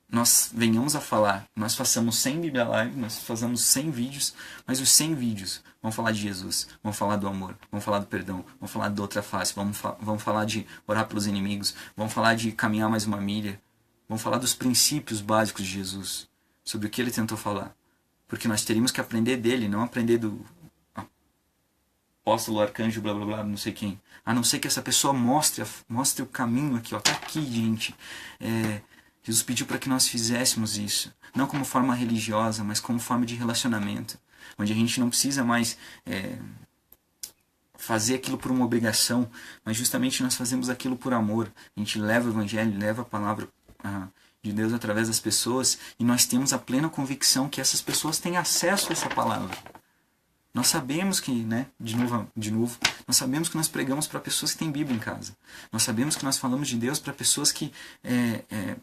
Speaker 1: nós venhamos a falar, nós façamos 100 Bíblia Live, nós fazemos 100 vídeos, mas os 100 vídeos vão falar de Jesus, vão falar do amor, vão falar do perdão, vão falar da outra face, vão falar de orar pelos inimigos, vão falar de caminhar mais uma milha, vão falar dos princípios básicos de Jesus, sobre o que ele tentou falar. Porque nós teríamos que aprender dele, não aprender do apóstolo, arcanjo, blá blá blá, não sei quem. A não ser que essa pessoa mostre o caminho aqui, ó, tá aqui, gente. Jesus pediu para que nós fizéssemos isso, não como forma religiosa, mas como forma de relacionamento, onde a gente não precisa mais fazer aquilo por uma obrigação, mas justamente nós fazemos aquilo por amor. A gente leva o evangelho, leva a palavra de Deus através das pessoas, e nós temos a plena convicção que essas pessoas têm acesso a essa palavra. Nós sabemos que, né, de novo, nós sabemos que nós pregamos para pessoas que têm Bíblia em casa. Nós sabemos que nós falamos de Deus para pessoas que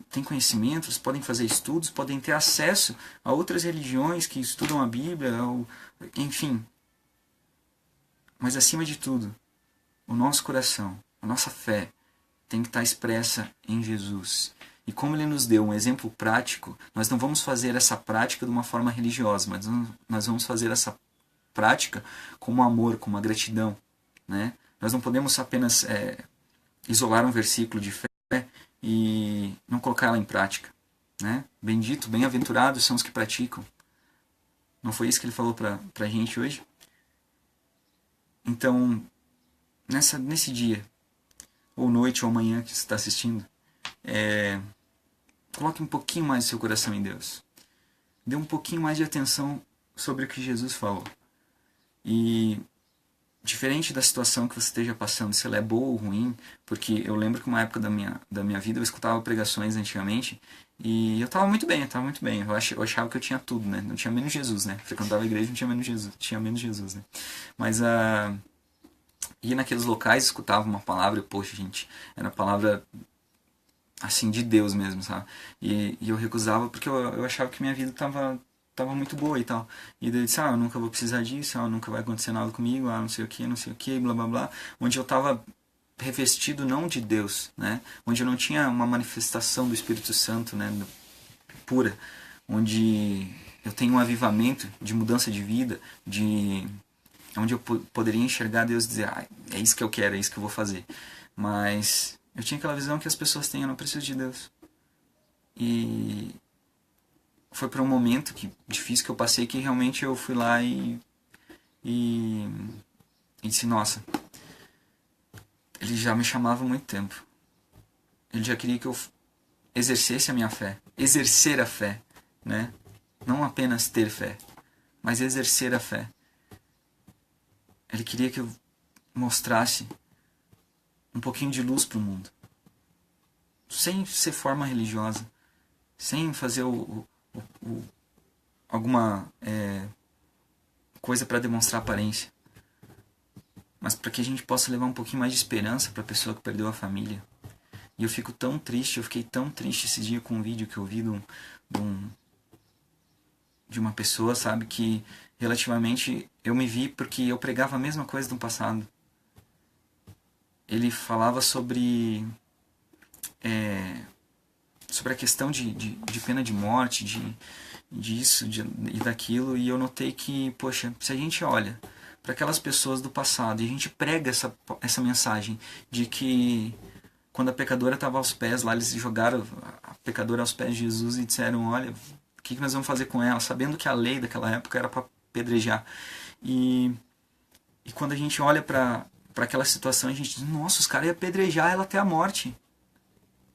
Speaker 1: têm conhecimentos, podem fazer estudos, podem ter acesso a outras religiões que estudam a Bíblia, enfim. Mas acima de tudo, o nosso coração, a nossa fé, tem que estar expressa em Jesus. E como Ele nos deu um exemplo prático, nós não vamos fazer essa prática de uma forma religiosa, mas nós vamos fazer essa prática como amor, como a gratidão, né? Nós não podemos apenas isolar um versículo de fé e não colocá-la em prática, né? Bendito, bem-aventurados são os que praticam. Não foi isso que ele falou para a gente hoje? Então, nesse dia, ou noite, ou amanhã que você está assistindo, coloque um pouquinho mais o seu coração em Deus. Dê um pouquinho mais de atenção sobre o que Jesus falou. E diferente da situação que você esteja passando, se ela é boa ou ruim, porque eu lembro que uma época da minha vida eu escutava pregações antigamente e eu estava muito bem. Eu achava que eu tinha tudo, né? Não tinha menos Jesus, né? Frequentava a igreja, não tinha menos Jesus, né? Mas ia naqueles locais, escutava uma palavra e, poxa, gente, era a palavra assim de Deus mesmo, sabe? E eu recusava porque eu achava que minha vida estava tava muito boa e tal. E daí eu disse, eu nunca vou precisar disso, nunca vai acontecer nada comigo, não sei o que, blá blá blá. Onde eu tava revestido não de Deus, né? Onde eu não tinha uma manifestação do Espírito Santo, né? Pura. Onde eu tenho um avivamento de mudança de vida, onde eu poderia enxergar Deus e dizer, é isso que eu quero, é isso que eu vou fazer. Mas eu tinha aquela visão que as pessoas têm, eu não preciso de Deus. E foi por um momento difícil que eu passei que realmente eu fui lá e disse, nossa, ele já me chamava há muito tempo. Ele já queria que eu exercesse a minha fé. Exercer a fé, né? Não apenas ter fé, mas exercer a fé. Ele queria que eu mostrasse um pouquinho de luz para o mundo. Sem ser forma religiosa. Sem fazer alguma coisa para demonstrar aparência. Mas para que a gente possa levar um pouquinho mais de esperança para a pessoa que perdeu a família. E eu fico tão triste, eu fiquei tão triste esse dia com um vídeo que eu vi de uma pessoa, sabe, que relativamente eu me vi porque eu pregava a mesma coisa do passado. Ele falava sobre a questão de pena de morte, disso e daquilo, e eu notei que, poxa, se a gente olha para aquelas pessoas do passado e a gente prega essa mensagem de que quando a pecadora estava aos pés, lá eles jogaram a pecadora aos pés de Jesus e disseram, olha, o que nós vamos fazer com ela? Sabendo que a lei daquela época era para apedrejar. E quando a gente olha para aquela situação, a gente diz, nossa, os caras iam apedrejar ela até a morte.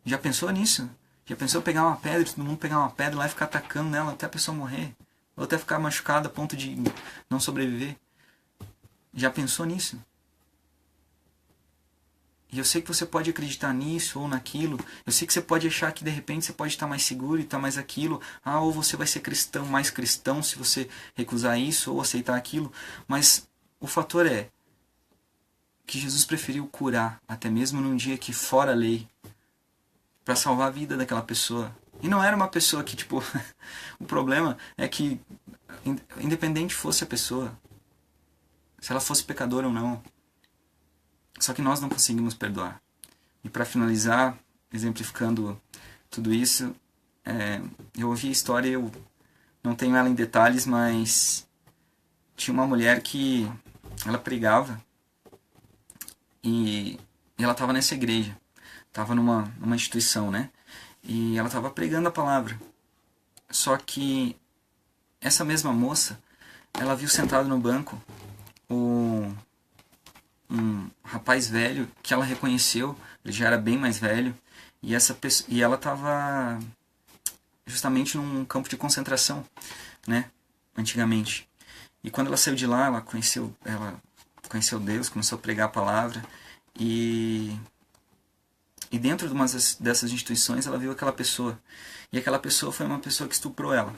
Speaker 1: Já pensou nisso? Já pensou pegar uma pedra, todo mundo pegar uma pedra lá e ficar atacando nela até a pessoa morrer? Ou até ficar machucada a ponto de não sobreviver? Já pensou nisso? E eu sei que você pode acreditar nisso ou naquilo. Eu sei que você pode achar que de repente você pode estar mais seguro e estar mais aquilo. Ou você vai ser cristão, mais cristão se você recusar isso ou aceitar aquilo. Mas o fator é que Jesus preferiu curar, até mesmo num dia que fora a lei, para salvar a vida daquela pessoa. E não era uma pessoa que, tipo... o problema é que, independente fosse a pessoa, se ela fosse pecadora ou não, só que nós não conseguimos perdoar. E para finalizar, exemplificando tudo isso, eu ouvi a história, eu não tenho ela em detalhes, mas tinha uma mulher que ela pregava e ela estava nessa igreja, estava numa instituição, né? E ela estava pregando a palavra. Só que essa mesma moça, ela viu sentado no banco um rapaz velho que ela reconheceu, ele já era bem mais velho, e ela estava justamente num campo de concentração, né, antigamente. E quando ela saiu de lá, ela conheceu Deus, começou a pregar a palavra, e dentro de uma dessas instituições ela viu aquela pessoa, e aquela pessoa foi uma pessoa que estuprou ela.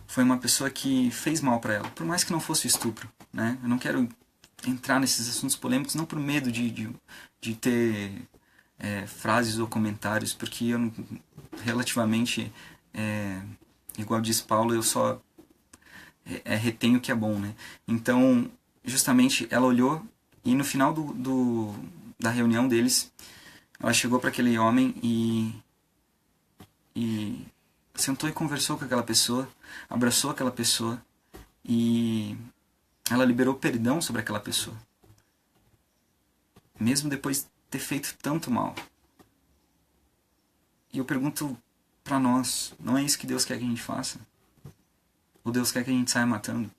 Speaker 1: Foi uma pessoa que fez mal para ela, por mais que não fosse estupro, né? Eu não quero entrar nesses assuntos polêmicos, não por medo de ter frases ou comentários, porque eu relativamente, igual diz Paulo, eu só retenho o que é bom, né? Então, justamente, ela olhou e no final da reunião deles, ela chegou para aquele homem e sentou e conversou com aquela pessoa, abraçou aquela pessoa e ela liberou perdão sobre aquela pessoa. Mesmo depois de ter feito tanto mal. E eu pergunto para nós, não é isso que Deus quer que a gente faça? Ou Deus quer que a gente saia matando?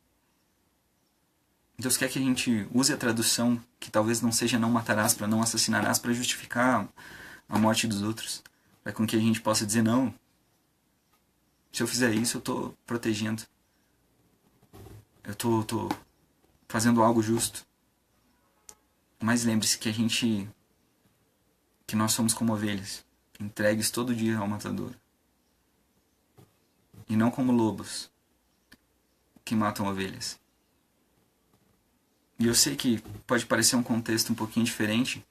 Speaker 1: Deus quer que a gente use a tradução, que talvez não seja não matarás, para não assassinarás, para justificar a morte dos outros. Para com que a gente possa dizer, não, se eu fizer isso, eu estou protegendo. Eu estou fazendo algo justo. Mas lembre-se que nós somos como ovelhas, entregues todo dia ao matador. E não como lobos que matam ovelhas. E eu sei que pode parecer um contexto um pouquinho diferente,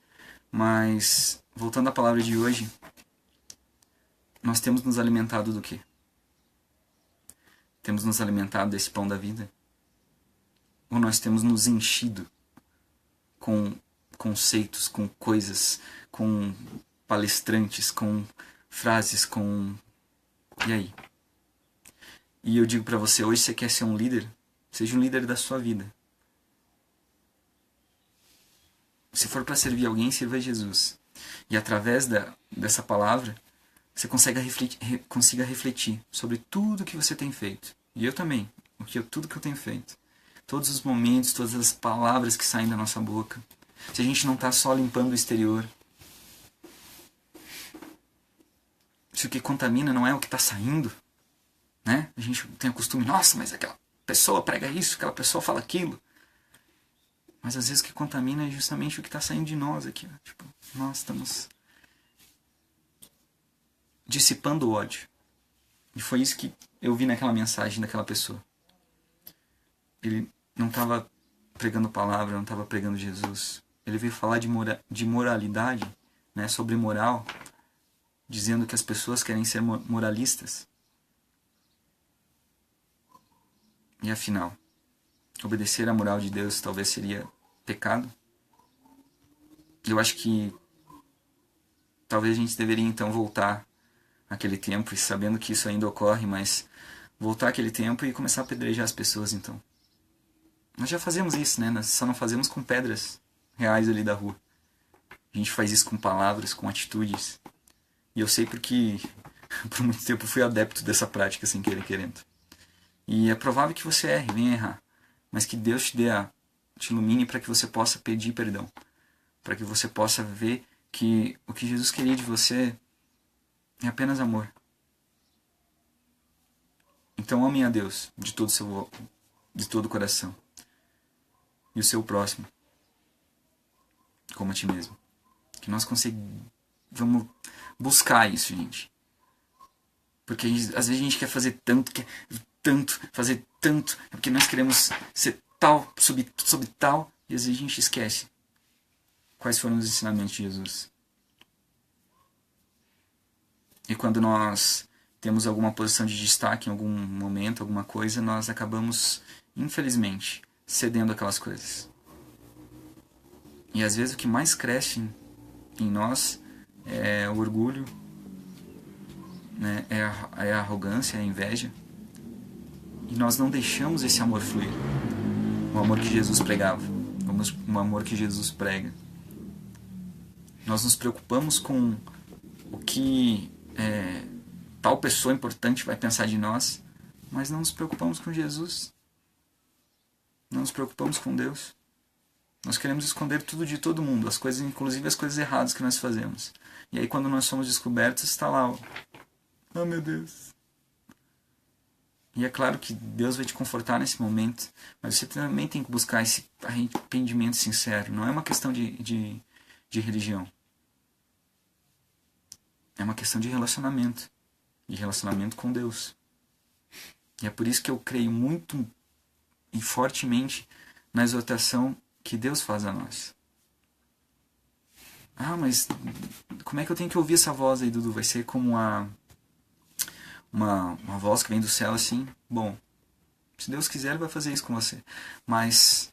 Speaker 1: mas voltando à palavra de hoje, nós temos nos alimentado do quê? temos nos alimentado desse pão da vida? Ou nós temos nos enchido com conceitos, com coisas, com palestrantes, com frases, com... E aí? E eu digo para você, hoje você quer ser um líder? Seja um líder da sua vida. Se for para servir alguém, sirva Jesus. E através dessa palavra, você consiga refletir sobre tudo que você tem feito. E eu também, tudo que eu tenho feito. Todos os momentos, todas as palavras que saem da nossa boca. Se a gente não está só limpando o exterior. Se o que contamina não é o que está saindo, né? A gente tem o costume, nossa, mas aquela pessoa prega isso, aquela pessoa fala aquilo. Mas às vezes o que contamina é justamente o que está saindo de nós aqui. Tipo, nós estamos dissipando o ódio. E foi isso que eu vi naquela mensagem daquela pessoa. Ele não estava pregando palavra, não estava pregando Jesus. Ele veio falar de moralidade, né, sobre moral, dizendo que as pessoas querem ser moralistas. E afinal, obedecer à moral de Deus talvez seria pecado? Eu acho que talvez a gente deveria então voltar àquele tempo, e sabendo que isso ainda ocorre, mas voltar àquele tempo e começar a apedrejar as pessoas então. Nós já fazemos isso, né? Nós só não fazemos com pedras reais ali da rua. A gente faz isso com palavras, com atitudes. E eu sei porque por muito tempo eu fui adepto dessa prática sem querer querendo. E é provável que você erre, venha errar. Mas que Deus te ilumine para que você possa pedir perdão. Para que você possa ver que o que Jesus queria de você é apenas amor. Então ame a Deus de todo o coração. E o seu próximo como a ti mesmo. Que nós vamos buscar isso, gente. Porque às vezes a gente quer fazer fazer tanto, é porque nós queremos ser tal, sobre tal, e às vezes a gente esquece quais foram os ensinamentos de Jesus. E quando nós temos alguma posição de destaque em algum momento, alguma coisa, nós acabamos, infelizmente, cedendo aquelas coisas. E às vezes o que mais cresce em nós é o orgulho, né? É a arrogância, é a inveja. E nós não deixamos esse amor fluir. O amor que Jesus pregava. O amor que Jesus prega. Nós nos preocupamos com o que tal pessoa importante vai pensar de nós, mas não nos preocupamos com Jesus. Não nos preocupamos com Deus. Nós queremos esconder tudo de todo mundo, as coisas, inclusive as coisas erradas que nós fazemos. E aí quando nós somos descobertos, está lá, oh meu Deus. E é claro que Deus vai te confortar nesse momento, mas você também tem que buscar esse arrependimento sincero. Não é uma questão de religião. É uma questão de relacionamento com Deus. E é por isso que eu creio muito e fortemente na exortação que Deus faz a nós. Ah, mas como é que eu tenho que ouvir essa voz aí, Dudu? Vai ser como uma voz que vem do céu assim? Bom, se Deus quiser, Ele vai fazer isso com você. Mas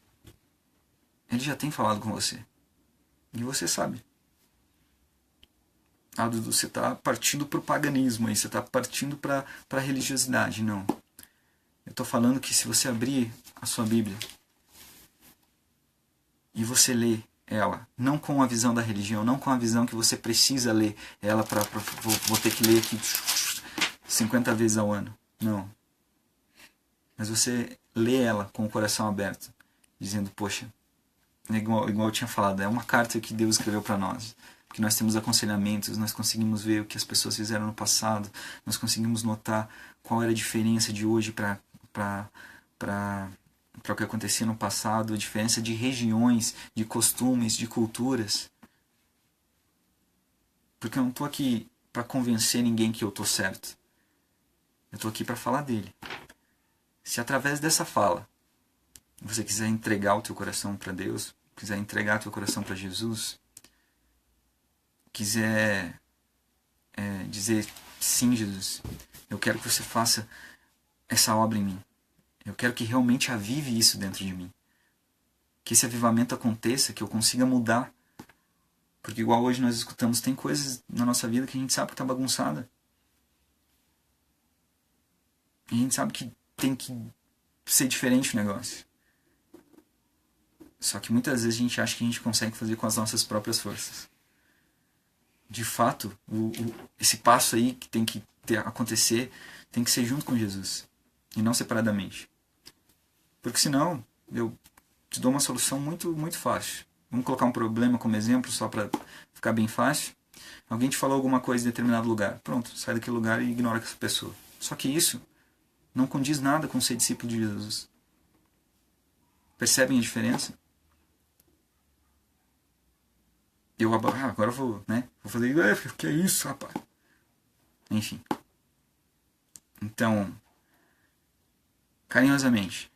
Speaker 1: Ele já tem falado com você. E você sabe. Ah, Dudu, você está partindo para o paganismo aí, você está partindo para a religiosidade. Não. Eu estou falando que se você abrir a sua Bíblia e você ler ela, não com a visão da religião, não com a visão que você precisa ler ela vou ter que ler aqui 50 vezes ao ano. Não. Mas você lê ela com o coração aberto, dizendo, poxa, igual eu tinha falado, é uma carta que Deus escreveu para nós. Que nós temos aconselhamentos, nós conseguimos ver o que as pessoas fizeram no passado, nós conseguimos notar qual era a diferença de hoje para o que acontecia no passado, a diferença de regiões, de costumes, de culturas. Porque eu não estou aqui para convencer ninguém que eu estou certo. Eu estou aqui para falar dele. Se através dessa fala você quiser entregar o teu coração para Deus, quiser entregar o teu coração para Jesus, quiser dizer, sim, Jesus, eu quero que você faça essa obra em mim. Eu quero que realmente avive isso dentro de mim. Que esse avivamento aconteça, que eu consiga mudar. Porque igual hoje nós escutamos, tem coisas na nossa vida que a gente sabe que está bagunçada. E a gente sabe que tem que ser diferente o negócio. Só que muitas vezes a gente acha que a gente consegue fazer com as nossas próprias forças. De fato, esse passo aí que tem que acontecer tem que ser junto com Jesus. E não separadamente. Porque senão, eu te dou uma solução muito, muito fácil. Vamos colocar um problema como exemplo, só para ficar bem fácil. Alguém te falou alguma coisa em determinado lugar. Pronto, sai daquele lugar e ignora essa pessoa. Só que isso não condiz nada com ser discípulo de Jesus. Percebem a diferença? Agora eu vou, né? Vou fazer, o que é isso, rapaz? Enfim. Então, carinhosamente,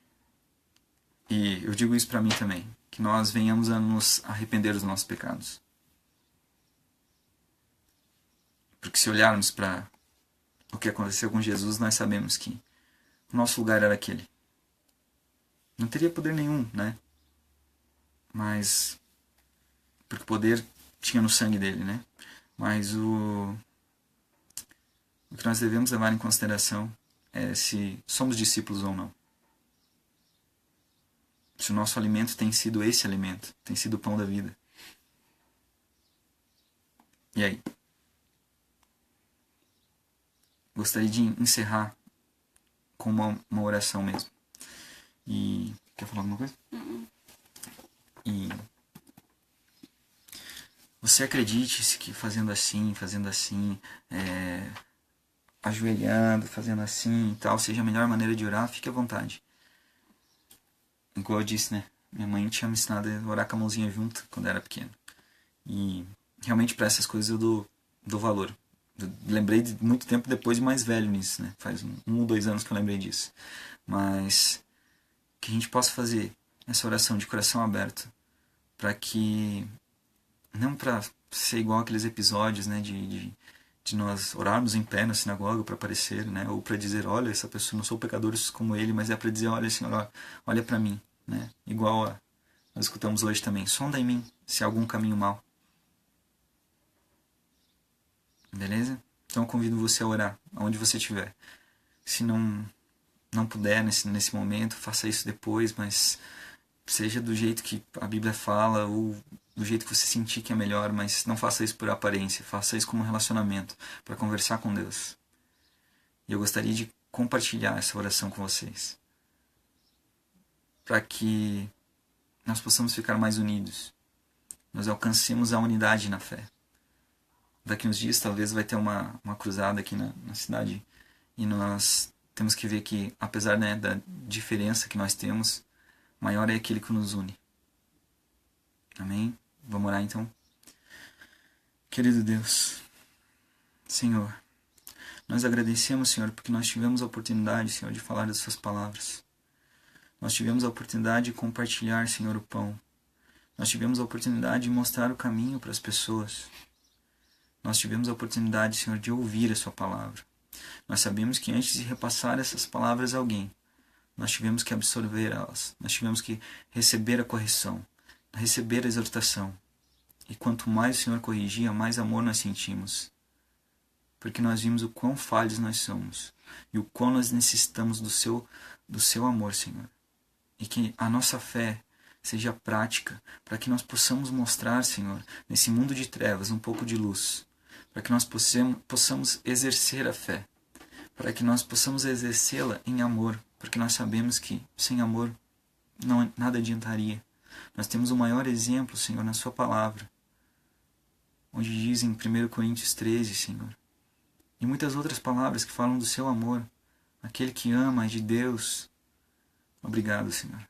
Speaker 1: e eu digo isso para mim também, que nós venhamos a nos arrepender dos nossos pecados. Porque se olharmos para o que aconteceu com Jesus, nós sabemos que o nosso lugar era aquele. Não teria poder nenhum, né? Mas porque poder tinha no sangue dele, né? Mas o que nós devemos levar em consideração é se somos discípulos ou não. Se o nosso alimento tem sido esse alimento, tem sido o pão da vida. E aí? Gostaria de encerrar com uma oração mesmo. E quer falar alguma coisa? E você acredite que fazendo assim, ajoelhando, fazendo assim e tal, seja a melhor maneira de orar, fique à vontade. Igual eu disse, né? Minha mãe tinha me ensinado a orar com a mãozinha junto quando eu era pequeno. E realmente para essas coisas eu dou valor. Eu lembrei de muito tempo depois de mais velho nisso, né? Faz 1 ou 2 anos que eu lembrei disso. Mas que a gente possa fazer essa oração de coração aberto para que, não para ser igual aqueles episódios, né, de nós orarmos em pé na sinagoga para aparecer, né, ou para dizer, olha, essa pessoa, não sou pecador como ele, mas é para dizer, olha, Senhor, olha para mim, né, igual nós escutamos hoje também, sonda em mim se há algum caminho mau. Beleza? Então eu convido você a orar, aonde você estiver. Se não puder nesse momento, faça isso depois, mas seja do jeito que a Bíblia fala ou do jeito que você sentir que é melhor, mas não faça isso por aparência, faça isso como um relacionamento, para conversar com Deus. E eu gostaria de compartilhar essa oração com vocês, para que nós possamos ficar mais unidos, nós alcancemos a unidade na fé. Daqui uns dias talvez vai ter uma cruzada aqui na cidade, e nós temos que ver que, apesar, né, da diferença que nós temos, maior é aquele que nos une. Amém? Vamos orar então? Querido Deus, Senhor, nós agradecemos, Senhor, porque nós tivemos a oportunidade, Senhor, de falar das suas palavras. Nós tivemos a oportunidade de compartilhar, Senhor, o pão. Nós tivemos a oportunidade de mostrar o caminho para as pessoas. Nós tivemos a oportunidade, Senhor, de ouvir a sua palavra. Nós sabemos que antes de repassar essas palavras a alguém, nós tivemos que absorver elas. Nós tivemos que receber a correção, receber a exortação. E quanto mais o Senhor corrigia, mais amor nós sentimos. Porque nós vimos o quão falhos nós somos. E o quão nós necessitamos do seu amor, Senhor. E que a nossa fé seja prática, para que nós possamos mostrar, Senhor, nesse mundo de trevas, um pouco de luz. Para que nós possamos exercer a fé. Para que nós possamos exercê-la em amor. Porque nós sabemos que sem amor nada adiantaria. Nós temos o maior exemplo, Senhor, na sua palavra. Onde diz em 1 Coríntios 13, Senhor. E muitas outras palavras que falam do seu amor. Aquele que ama é de Deus. Obrigado, Senhor.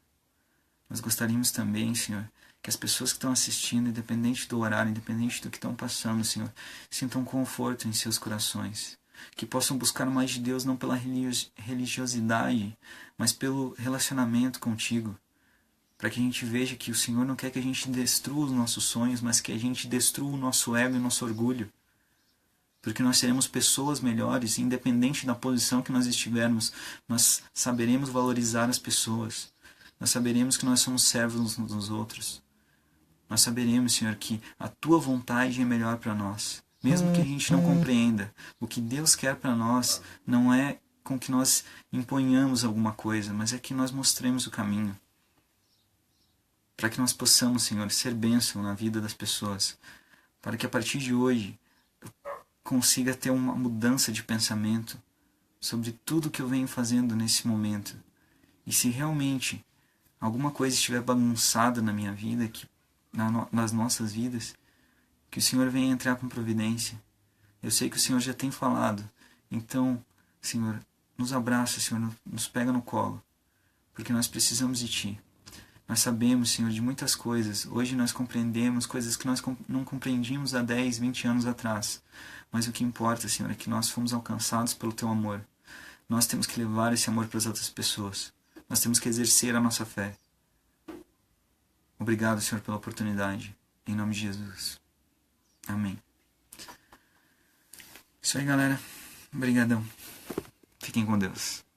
Speaker 1: Nós gostaríamos também, Senhor, que as pessoas que estão assistindo, independente do horário, independente do que estão passando, Senhor, sintam conforto em seus corações. Que possam buscar mais de Deus não pela religiosidade, mas pelo relacionamento contigo. Para que a gente veja que o Senhor não quer que a gente destrua os nossos sonhos, mas que a gente destrua o nosso ego e o nosso orgulho. porque nós seremos pessoas melhores, independente da posição que nós estivermos. Nós saberemos valorizar as pessoas. Nós saberemos que nós somos servos uns dos outros. Nós saberemos, Senhor, que a Tua vontade é melhor para nós. Mesmo que a gente não compreenda, o que Deus quer para nós não é com que nós imponhamos alguma coisa, mas é que nós mostremos o caminho. Para que nós possamos, Senhor, ser bênção na vida das pessoas. Para que a partir de hoje eu consiga ter uma mudança de pensamento sobre tudo que eu venho fazendo nesse momento. E se realmente alguma coisa estiver bagunçada na minha vida, nas nossas vidas, que o Senhor venha entrar com providência. Eu sei que o Senhor já tem falado. Então, Senhor, nos abraça, Senhor, nos pega no colo, porque nós precisamos de Ti. Nós sabemos, Senhor, de muitas coisas. Hoje nós compreendemos coisas que nós não compreendíamos há 10, 20 anos atrás. Mas o que importa, Senhor, é que nós fomos alcançados pelo Teu amor. Nós temos que levar esse amor para as outras pessoas. Nós temos que exercer a nossa fé. Obrigado, Senhor, pela oportunidade. Em nome de Jesus. Amém. Isso aí, galera. Obrigadão. Fiquem com Deus.